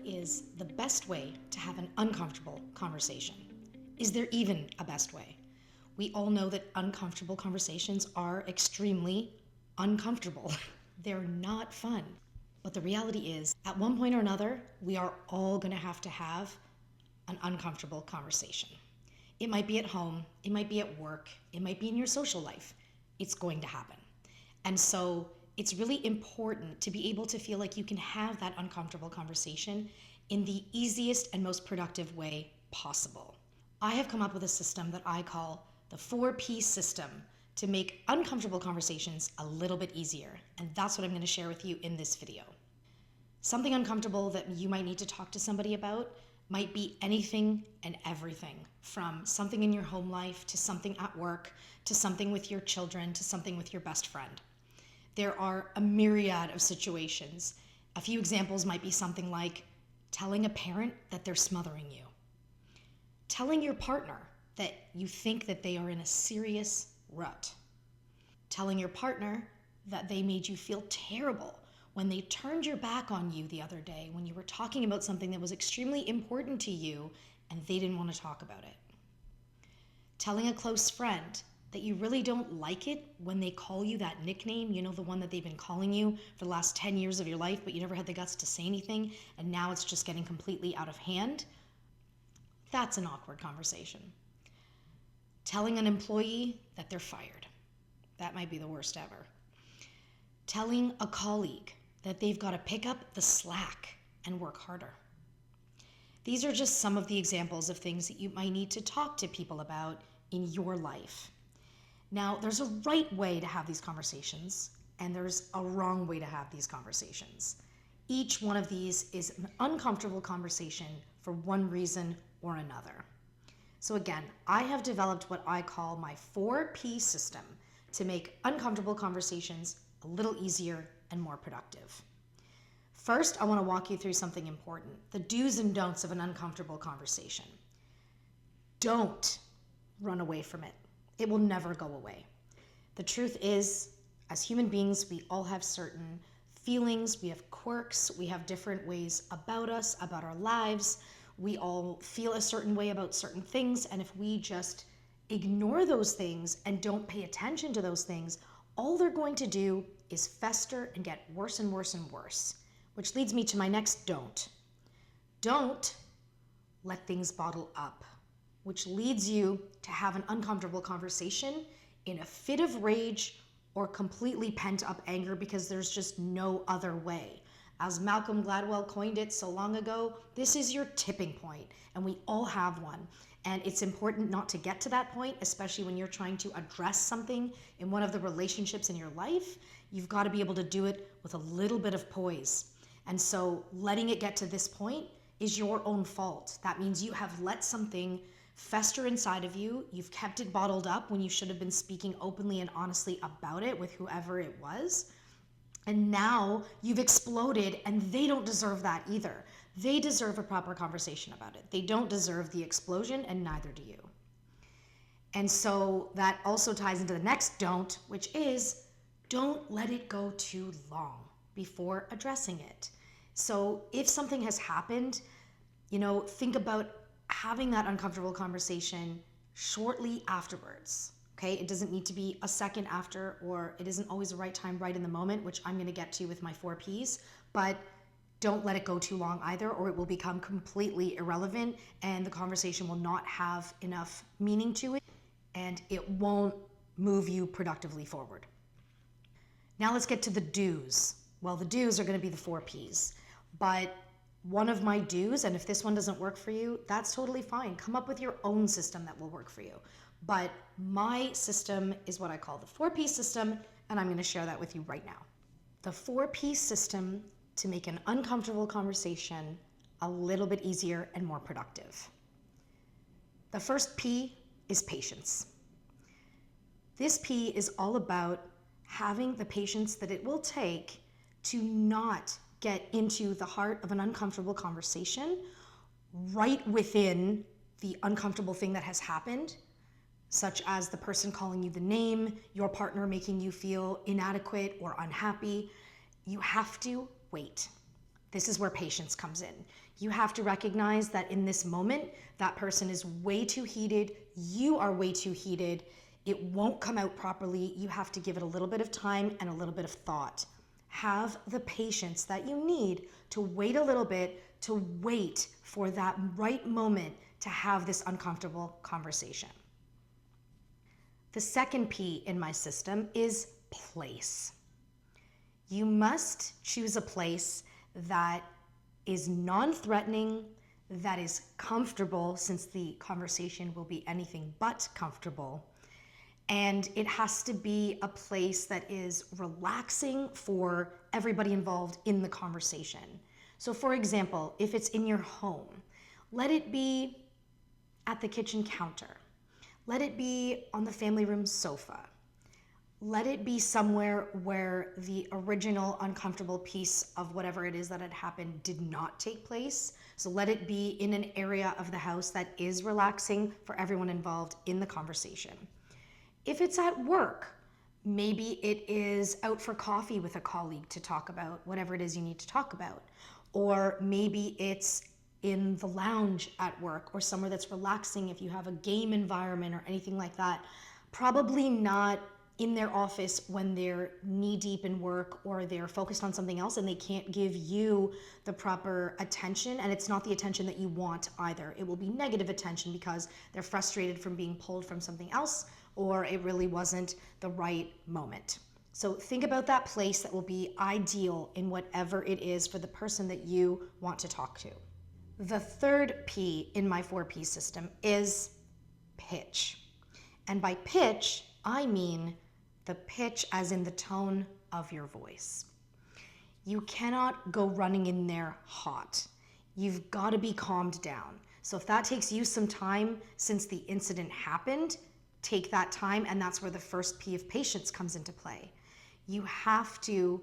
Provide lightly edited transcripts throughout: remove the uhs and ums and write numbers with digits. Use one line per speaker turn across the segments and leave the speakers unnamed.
is the best way to have an uncomfortable conversation? Is there even a best way? We all know that uncomfortable conversations are extremely uncomfortable. They're not fun. But the reality is, at one point or another, we are all going to have an uncomfortable conversation. It might be at home, it might be at work, it might be in your social life. It's going to happen. And so it's really important to be able to feel like you can have that uncomfortable conversation in the easiest and most productive way possible. I have come up with a system that I call the 4P system to make uncomfortable conversations a little bit easier. And that's what I'm going to share with you in this video. Something uncomfortable that you might need to talk to somebody about might be anything and everything, from something in your home life to something at work to something with your children to something with your best friend. There are a myriad of situations. A few examples might be something like telling a parent that they're smothering you, telling your partner that you think that they are in a serious rut, telling your partner that they made you feel terrible when they turned your back on you the other day when you were talking about something that was extremely important to you and they didn't want to talk about it. Telling a close friend that you really don't like it when they call you that nickname, you know, the one that they've been calling you for the last 10 years of your life, but you never had the guts to say anything, and now it's just getting completely out of hand. That's an awkward conversation. Telling an employee that they're fired. That might be the worst ever. Telling a colleague that they've got to pick up the slack and work harder. These are just some of the examples of things that you might need to talk to people about in your life. Now, there's a right way to have these conversations, and there's a wrong way to have these conversations. Each one of these is an uncomfortable conversation for one reason or another. So again, I have developed what I call my 4P system to make uncomfortable conversations a little easier and more productive. First, I want to walk you through something important, the do's and don'ts of an uncomfortable conversation. Don't run away from it. It will never go away. The truth is, as human beings, we all have certain feelings, we have quirks, we have different ways about us, about our lives. We all feel a certain way about certain things, and if we just ignore those things and don't pay attention to those things, all they're going to do is fester and get worse and worse and worse, which leads me to my next don't. Don't let things bottle up, which leads you to have an uncomfortable conversation in a fit of rage or completely pent up anger because there's just no other way. As Malcolm Gladwell coined it so long ago, this is your tipping point, and we all have one. And it's important not to get to that point, especially when you're trying to address something in one of the relationships in your life. You've got to be able to do it with a little bit of poise. And so letting it get to this point is your own fault. That means you have let something fester inside of you. You've kept it bottled up when you should have been speaking openly and honestly about it with whoever it was. And now you've exploded, and they don't deserve that either. They deserve a proper conversation about it. They don't deserve the explosion, and neither do you. And so that also ties into the next don't, which is don't let it go too long before addressing it. So if something has happened, think about having that uncomfortable conversation shortly afterwards. Okay, it doesn't need to be a second after, or it isn't always the right time right in the moment, which I'm going to get to with my 4Ps, but don't let it go too long either, or it will become completely irrelevant and the conversation will not have enough meaning to it and it won't move you productively forward. Now let's get to the do's. Well, the do's are going to be the 4Ps, but one of my do's, and if this one doesn't work for you, that's totally fine. Come up with your own system that will work for you. But my system is what I call the 4P system, and I'm going to share that with you right now. The 4P system to make an uncomfortable conversation a little bit easier and more productive. The first P is patience. This P is all about having the patience that it will take to not get into the heart of an uncomfortable conversation right within the uncomfortable thing that has happened, such as the person calling you the name, your partner making you feel inadequate or unhappy. You have to wait. This is where patience comes in. You have to recognize that in this moment, that person is way too heated. You are way too heated. It won't come out properly. You have to give it a little bit of time and a little bit of thought. Have the patience that you need to wait a little bit, to wait for that right moment to have this uncomfortable conversation. The second P in my system is place. You must choose a place that is non-threatening, that is comfortable, since the conversation will be anything but comfortable. And it has to be a place that is relaxing for everybody involved in the conversation. So for example, if it's in your home, let it be at the kitchen counter. Let it be on the family room sofa. Let it be somewhere where the original uncomfortable piece of whatever it is that had happened did not take place. So let it be in an area of the house that is relaxing for everyone involved in the conversation. If it's at work, maybe it is out for coffee with a colleague to talk about whatever it is you need to talk about. Or maybe it's in the lounge at work or somewhere that's relaxing if you have a game environment or anything like that. Probably not in their office when they're knee deep in work or they're focused on something else and they can't give you the proper attention, and it's not the attention that you want either. It will be negative attention because they're frustrated from being pulled from something else, or it really wasn't the right moment. So think about that place that will be ideal in whatever it is for the person that you want to talk to. The third P in my 4P system is pitch. And by pitch, I mean the pitch as in the tone of your voice. You cannot go running in there hot. You've got to be calmed down. So if that takes you some time since the incident happened, take that time, and that's where the first P of patience comes into play. You have to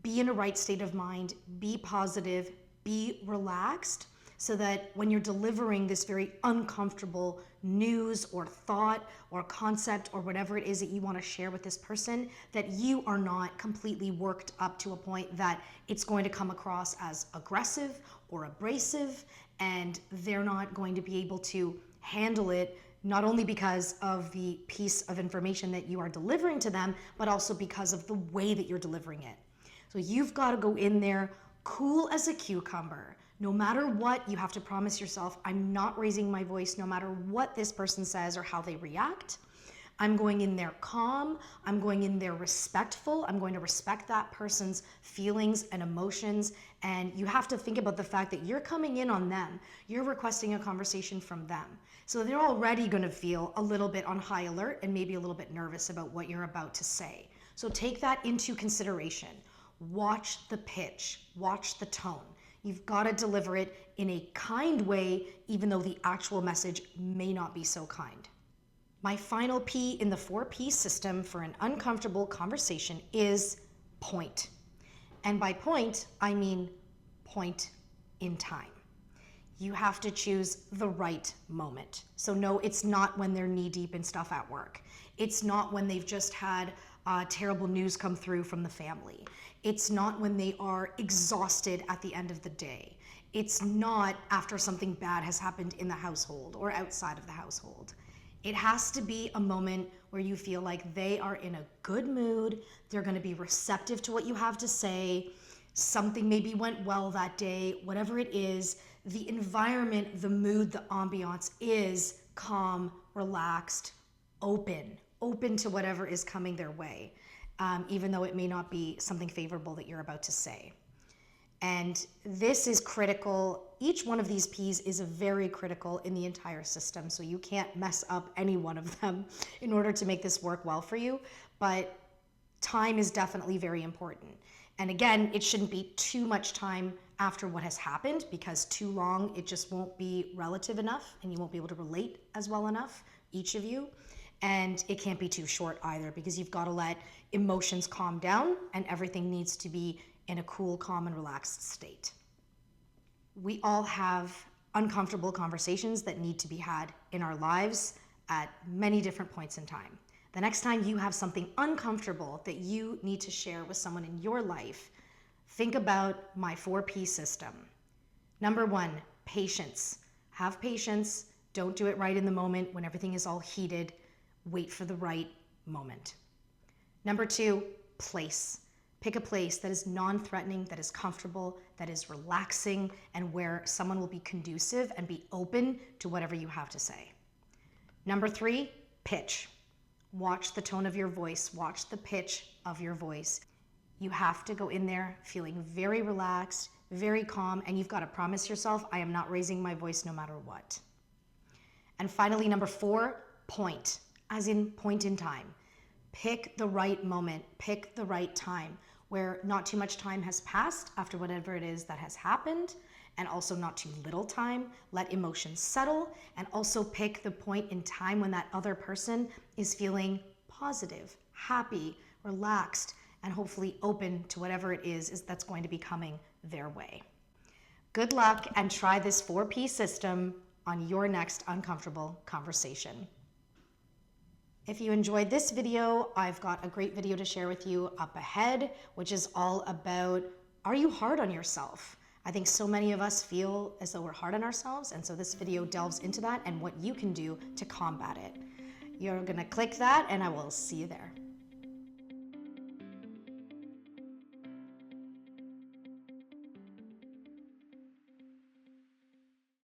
be in a right state of mind, be positive, be relaxed, so that when you're delivering this very uncomfortable news or thought or concept or whatever it is that you want to share with this person, that you are not completely worked up to a point that it's going to come across as aggressive or abrasive, and they're not going to be able to handle it, not only because of the piece of information that you are delivering to them, but also because of the way that you're delivering it. So you've got to go in there cool as a cucumber. No matter what, you have to promise yourself, I'm not raising my voice no matter what this person says or how they react. I'm going in there calm. I'm going in there respectful. I'm going to respect that person's feelings and emotions. And you have to think about the fact that you're coming in on them. You're requesting a conversation from them. So they're already going to feel a little bit on high alert and maybe a little bit nervous about what you're about to say. So take that into consideration. Watch the pitch. Watch the tone. You've got to deliver it in a kind way, even though the actual message may not be so kind. My final P in the 4P system for an uncomfortable conversation is point. And by point, I mean point in time. You have to choose the right moment. So no, it's not when they're knee deep in stuff at work. It's not when they've just had terrible news come through from the family. It's not when they are exhausted at the end of the day. It's not after something bad has happened in the household or outside of the household. It has to be a moment where you feel like they are in a good mood. They're going to be receptive to what you have to say. Something maybe went well that day, whatever it is. The environment, the mood, the ambiance is calm, relaxed, open to whatever is coming their way, even though it may not be something favorable that you're about to say. And this is critical. Each one of these P's is very critical in the entire system, so you can't mess up any one of them in order to make this work well for you. But time is definitely very important. And again, it shouldn't be too much time after what has happened, because too long, it just won't be relative enough and you won't be able to relate as well enough, each of you. And it can't be too short either, because you've got to let emotions calm down and everything needs to be in a cool, calm, and relaxed state. We all have uncomfortable conversations that need to be had in our lives at many different points in time. The next time you have something uncomfortable that you need to share with someone in your life, Think about my 4P system. Number 1, patience. Have patience. Don't do it right in the moment when everything is all heated. Wait for the right moment. Number 2, place. Pick a place that is non-threatening, that is comfortable, that is relaxing, and where someone will be conducive and be open to whatever you have to say. Number 3, pitch. Watch the tone of your voice. Watch the pitch of your voice. You have to go in there feeling very relaxed, very calm, and you've got to promise yourself, I am not raising my voice no matter what. And finally, number 4, point, as in point in time. Pick the right moment, pick the right time where not too much time has passed after whatever it is that has happened, and also not too little time. Let emotions settle, and also pick the point in time when that other person is feeling positive, happy, relaxed, and hopefully open to whatever it is that's going to be coming their way. Good luck, and try this 4P system on your next uncomfortable conversation. If you enjoyed this video, I've got a great video to share with you up ahead, which is all about, are you hard on yourself? I think so many of us feel as though we're hard on ourselves, and so this video delves into that and what you can do to combat it. You're gonna click that, and I will see you there.